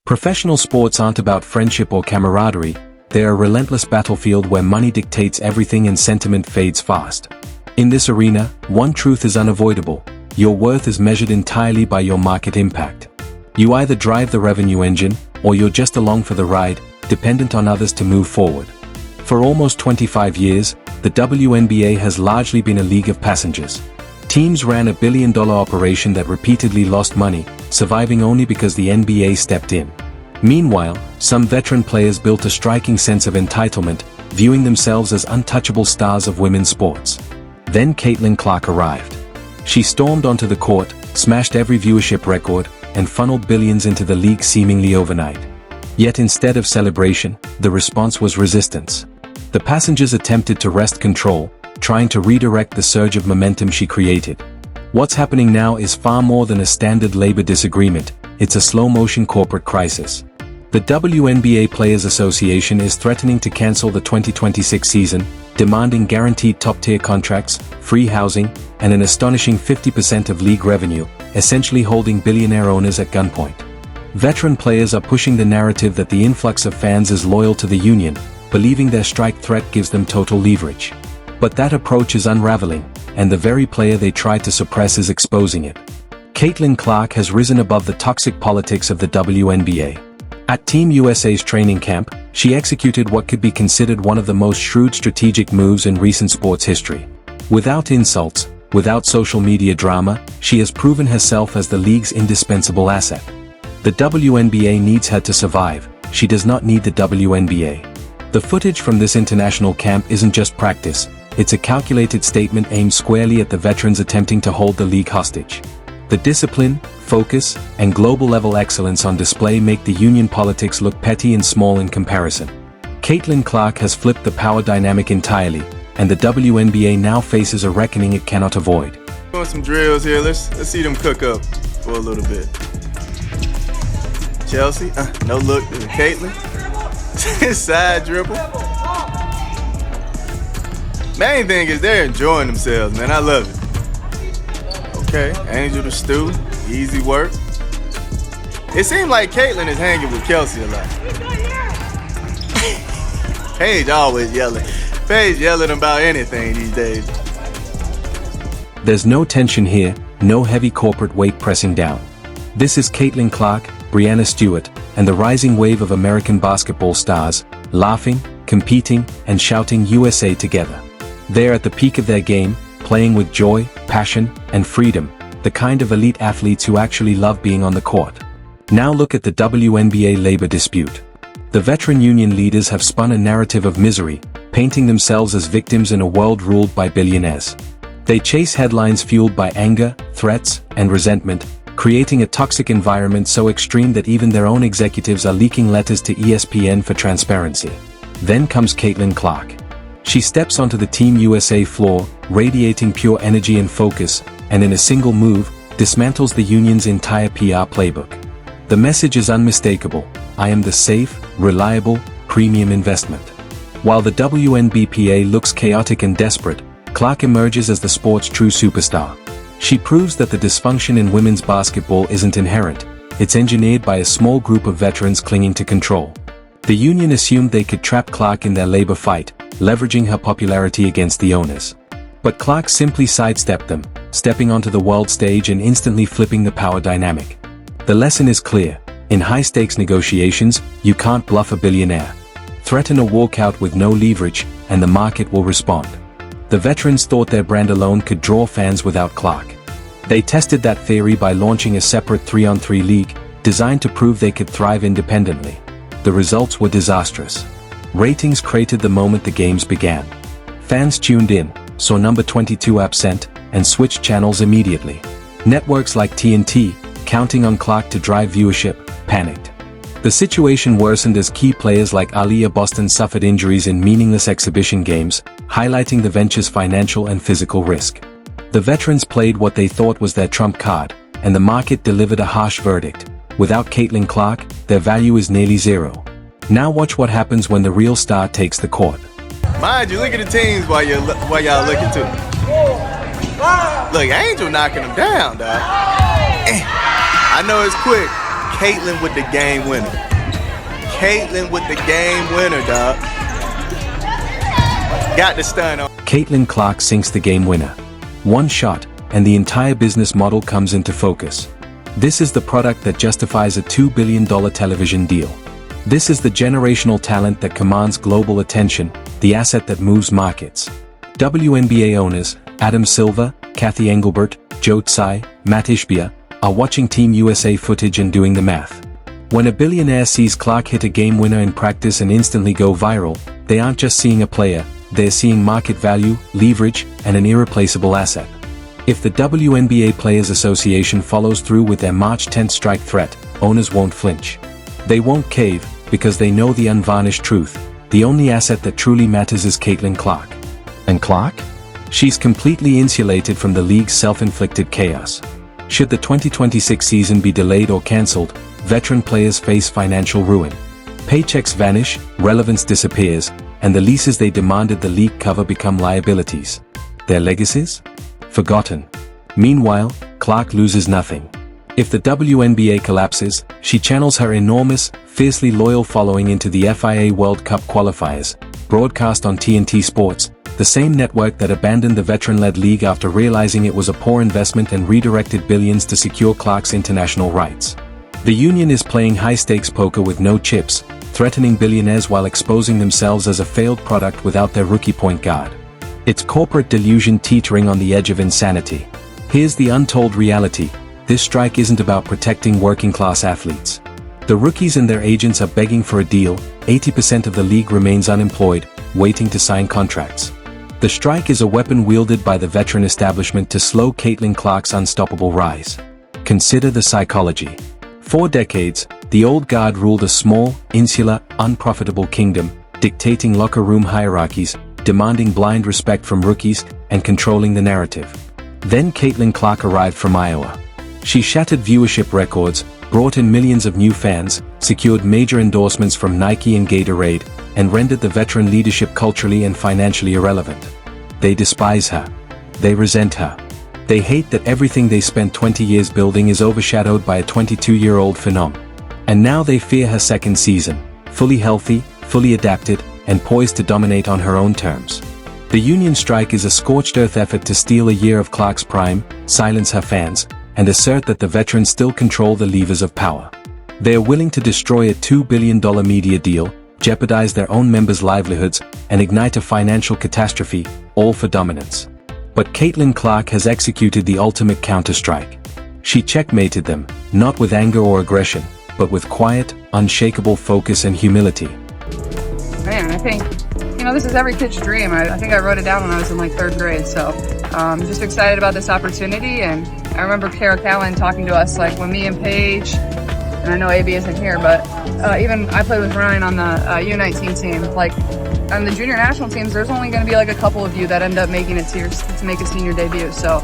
Professional sports aren't about friendship or camaraderie, they're a relentless battlefield where money dictates everything and sentiment fades fast. In this arena, one truth is unavoidable: your worth is measured entirely by your market impact. You either drive the revenue engine, or you're just along for the ride, dependent on others to move forward. For almost 25 years, the WNBA has largely been a league of passengers. Teams ran a billion-dollar operation that repeatedly lost money, surviving only because the NBA stepped in. Meanwhile, some veteran players built a striking sense of entitlement, viewing themselves as untouchable stars of women's sports. Then Caitlin Clark arrived. She stormed onto the court, smashed every viewership record, and funneled billions into the league seemingly overnight. Yet instead of celebration, the response was resistance. The passengers attempted to wrest control, trying to redirect the surge of momentum she created. What's happening now is far more than a standard labor disagreement, it's a slow-motion corporate crisis. The WNBA Players Association is threatening to cancel the 2026 season, demanding guaranteed top-tier contracts, free housing, and an astonishing 50% of league revenue, essentially holding billionaire owners at gunpoint. Veteran players are pushing the narrative that the influx of fans is loyal to the union, believing their strike threat gives them total leverage. But that approach is unraveling, and the very player they tried to suppress is exposing it. Caitlin Clark has risen above the toxic politics of the WNBA. At Team USA's training camp, she executed what could be considered one of the most shrewd strategic moves in recent sports history. Without insults, without social media drama, she has proven herself as the league's indispensable asset. The WNBA needs her to survive, she does not need the WNBA. The footage from this international camp isn't just practice, it's a calculated statement aimed squarely at the veterans attempting to hold the league hostage. The discipline, focus, and global-level excellence on display make the union politics look petty and small in comparison. Caitlin Clark has flipped the power dynamic entirely, and the WNBA now faces a reckoning it cannot avoid. Doing some drills here, let's see them cook up for a little bit. Chelsea, no look to Caitlin. Side dribble. Main thing is they're enjoying themselves, man. I love it. Okay, Angel to Stu, easy work. It seems like Caitlin is hanging with Kelsey a lot. Paige always yelling. Paige yelling about anything these days. There's no tension here, no heavy corporate weight pressing down. This is Caitlin Clark, Breanna Stewart, and the rising wave of American basketball stars, laughing, competing, and shouting USA together. They're at the peak of their game, playing with joy, passion, and freedom, the kind of elite athletes who actually love being on the court. Now look at the WNBA labor dispute. The veteran union leaders have spun a narrative of misery, painting themselves as victims in a world ruled by billionaires. They chase headlines fueled by anger, threats, and resentment, creating a toxic environment so extreme that even their own executives are leaking letters to ESPN for transparency. Then comes Caitlin Clark. She steps onto the Team USA floor, radiating pure energy and focus, and in a single move, dismantles the union's entire PR playbook. The message is unmistakable: I am the safe, reliable, premium investment. While the WNBPA looks chaotic and desperate, Clark emerges as the sport's true superstar. She proves that the dysfunction in women's basketball isn't inherent, it's engineered by a small group of veterans clinging to control. The union assumed they could trap Clark in their labor fight, leveraging her popularity against the owners. But Clark simply sidestepped them, stepping onto the world stage and instantly flipping the power dynamic. The lesson is clear: in high-stakes negotiations, you can't bluff a billionaire. Threaten a walkout with no leverage, and the market will respond. The veterans thought their brand alone could draw fans without Clark. They tested that theory by launching a separate 3-on-3 league, designed to prove they could thrive independently. The results were disastrous. Ratings cratered the moment the games began. Fans tuned in, saw number 22 absent, and switched channels immediately. Networks like TNT, counting on Clark to drive viewership, panicked. The situation worsened as key players like Aaliyah Boston suffered injuries in meaningless exhibition games, highlighting the venture's financial and physical risk. The veterans played what they thought was their trump card, and the market delivered a harsh verdict. Without Caitlin Clark, their value is nearly zero. Now watch what happens when the real star takes the court. Mind you, look at the teams while y'all looking too. Look, Angel knocking them down, dog. I know it's quick, Caitlin with the game winner. Caitlin with the game winner, dog. Got the stun on. Caitlin Clark sinks the game winner. One shot, and the entire business model comes into focus. This is the product that justifies a $2 billion television deal. This is the generational talent that commands global attention, the asset that moves markets. WNBA owners, Adam Silver, Kathy Engelbert, Joe Tsai, Matt Ishbia, are watching Team USA footage and doing the math. When a billionaire sees Clark hit a game winner in practice and instantly go viral, they aren't just seeing a player, they're seeing market value, leverage, and an irreplaceable asset. If the WNBA Players Association follows through with their March 10th strike threat, owners won't flinch. They won't cave, because they know the unvarnished truth. The only asset that truly matters is Caitlin Clark. And Clark? She's completely insulated from the league's self-inflicted chaos. Should the 2026 season be delayed or cancelled, veteran players face financial ruin. Paychecks vanish, relevance disappears, and the leases they demanded the league cover become liabilities. Their legacies? Forgotten. Meanwhile, Clark loses nothing. If the WNBA collapses, she channels her enormous, fiercely loyal following into the FIA World Cup qualifiers, broadcast on TNT Sports, the same network that abandoned the veteran-led league after realizing it was a poor investment and redirected billions to secure Clark's international rights. The union is playing high-stakes poker with no chips, threatening billionaires while exposing themselves as a failed product without their rookie point guard. It's corporate delusion teetering on the edge of insanity. Here's the untold reality: this strike isn't about protecting working-class athletes. The rookies and their agents are begging for a deal. 80% of the league remains unemployed, waiting to sign contracts. The strike is a weapon wielded by the veteran establishment to slow Caitlin Clark's unstoppable rise. Consider the psychology. For decades, the old guard ruled a small, insular, unprofitable kingdom, dictating locker room hierarchies, demanding blind respect from rookies, and controlling the narrative. Then Caitlin Clark arrived from Iowa. She shattered viewership records, brought in millions of new fans, secured major endorsements from Nike and Gatorade, and rendered the veteran leadership culturally and financially irrelevant. They despise her. They resent her. They hate that everything they spent 20 years building is overshadowed by a 22-year-old phenom. And now they fear her second season, fully healthy, fully adapted, and poised to dominate on her own terms. The union strike is a scorched earth effort to steal a year of Clark's prime, silence her fans, and assert that the veterans still control the levers of power. They are willing to destroy a $2 billion media deal, jeopardize their own members' livelihoods, and ignite a financial catastrophe, all for dominance. But Caitlin Clark has executed the ultimate counter-strike. She checkmated them, not with anger or aggression, but with quiet, unshakable focus and humility. Man, I think, this is every kid's dream. I think I wrote it down when I was in like 3rd grade, so just excited about this opportunity. And I remember Kara Callan talking to us, like when me and Paige, and I know AB isn't here, but even I played with Ryan on the U19 team, like on the junior national teams, there's only going to be like a couple of you that end up making it to make a senior debut. So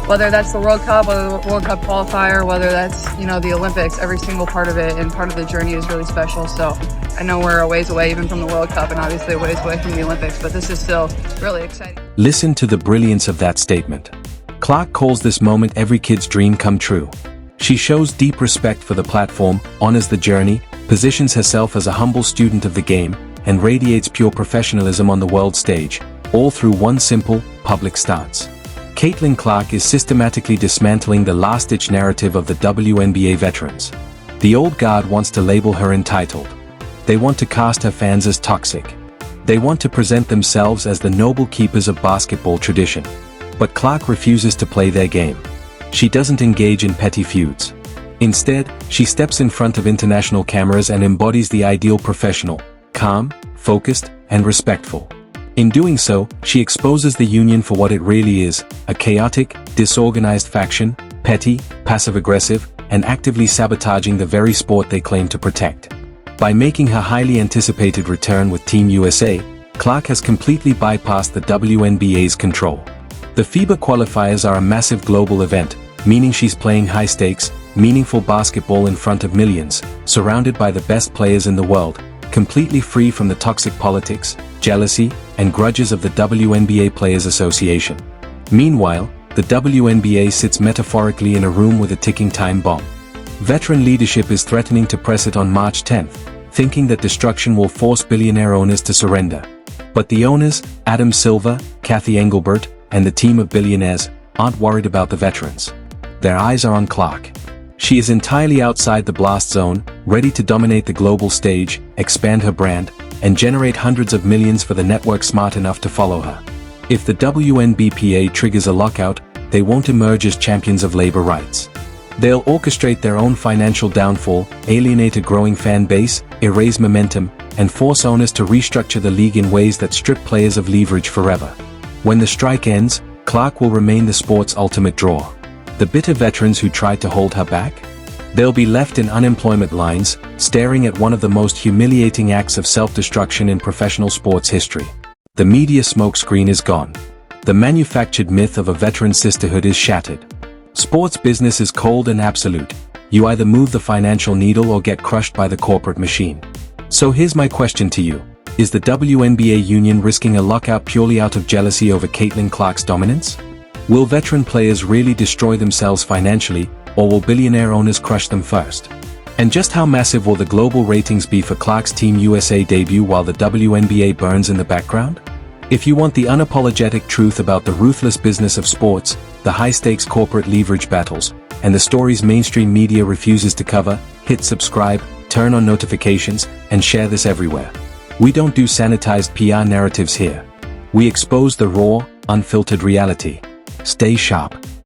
whether that's the World Cup, whether the World Cup qualifier, whether that's, the Olympics, every single part of it and part of the journey is really special. So I know we're a ways away even from the World Cup and obviously a ways away from the Olympics, but this is still really exciting. Listen to the brilliance of that statement. Clark calls this moment every kid's dream come true. She shows deep respect for the platform, honors the journey, positions herself as a humble student of the game, and radiates pure professionalism on the world stage, all through one simple, public stance. Caitlin Clark is systematically dismantling the last-ditch narrative of the WNBA veterans. The old guard wants to label her entitled. They want to cast her fans as toxic. They want to present themselves as the noble keepers of basketball tradition. But Clark refuses to play their game. She doesn't engage in petty feuds. Instead, she steps in front of international cameras and embodies the ideal professional, calm, focused, and respectful. In doing so, she exposes the union for what it really is, a chaotic, disorganized faction, petty, passive-aggressive, and actively sabotaging the very sport they claim to protect. By making her highly anticipated return with Team USA, Clark has completely bypassed the WNBA's control. The FIBA qualifiers are a massive global event, meaning she's playing high-stakes, meaningful basketball in front of millions, surrounded by the best players in the world, completely free from the toxic politics, jealousy, and grudges of the WNBA Players Association. Meanwhile, the WNBA sits metaphorically in a room with a ticking time bomb. Veteran leadership is threatening to press it on March 10th, thinking that destruction will force billionaire owners to surrender. But the owners, Adam Silver, Kathy Engelbert, and the team of billionaires, aren't worried about the veterans. Their eyes are on Clark. She is entirely outside the blast zone, ready to dominate the global stage, expand her brand, and generate hundreds of millions for the network smart enough to follow her. If the WNBPA triggers a lockout, they won't emerge as champions of labor rights. They'll orchestrate their own financial downfall, alienate a growing fan base, erase momentum, and force owners to restructure the league in ways that strip players of leverage forever. When the strike ends, Clark will remain the sport's ultimate draw. The bitter veterans who tried to hold her back? They'll be left in unemployment lines, staring at one of the most humiliating acts of self-destruction in professional sports history. The media smokescreen is gone. The manufactured myth of a veteran sisterhood is shattered. Sports business is cold and absolute. You either move the financial needle or get crushed by the corporate machine. So here's my question to you. Is the WNBA union risking a lockout purely out of jealousy over Caitlin Clark's dominance? Will veteran players really destroy themselves financially, or will billionaire owners crush them first? And just how massive will the global ratings be for Clark's Team USA debut while the WNBA burns in the background? If you want the unapologetic truth about the ruthless business of sports, the high-stakes corporate leverage battles, and the stories mainstream media refuses to cover, hit subscribe, turn on notifications, and share this everywhere. We don't do sanitized PR narratives here. We expose the raw, unfiltered reality. Stay sharp.